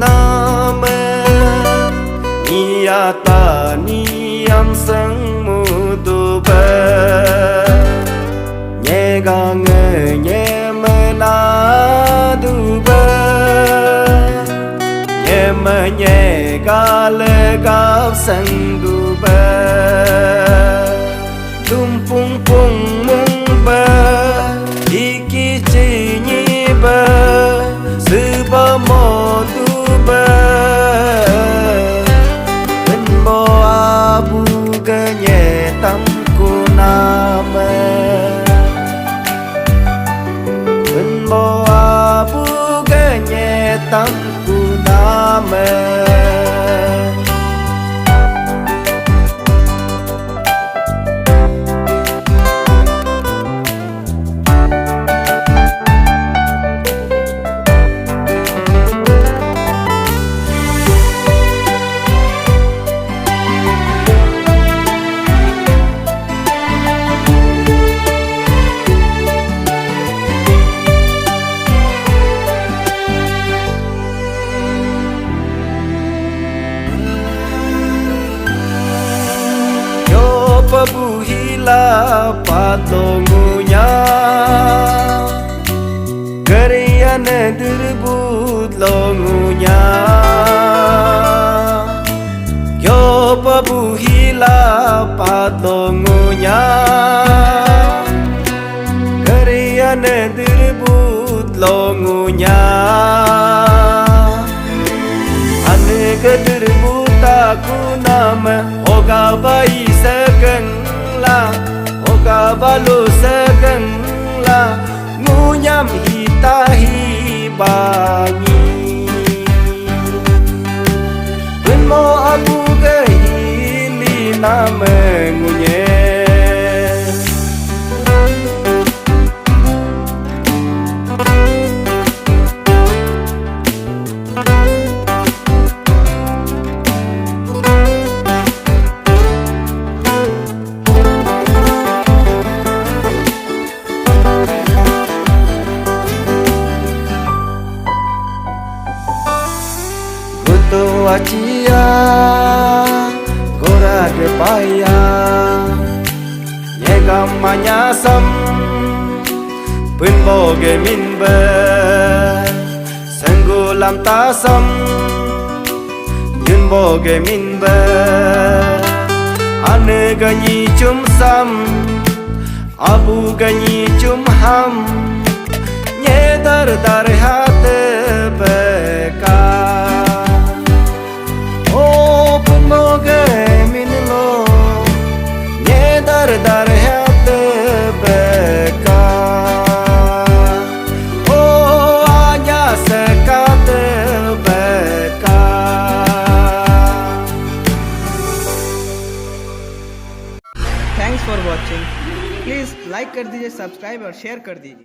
nam niata niam sang mudu ba nyega nye mena du ba nyema nyega le gap sang du ba tumpung pung mung ba iki chinyi ba seba mo du ba benbo abu genye tam ku nama benbo abu genye tam ku nama pabuhila patongunya gerian dirbut longunya yo pabuhila patongunya gerian dirbut longunya ane dirbut aku nama oga bai segeng la oga balu segeng la ngunyam hitahi bangi benmo abu gehili nama ngunye Achia gora de paya nyegam manyasam pun boge minbe senggulam tasam yun boge minbe ane ganyi cum sam abu ganyi cum ham nyedar dar hate beka dar hate beka oh anya sekate beka. Thanks for watching. Please like कर दीजिए, सब्सक्राइब और शेयर कर दीजिए।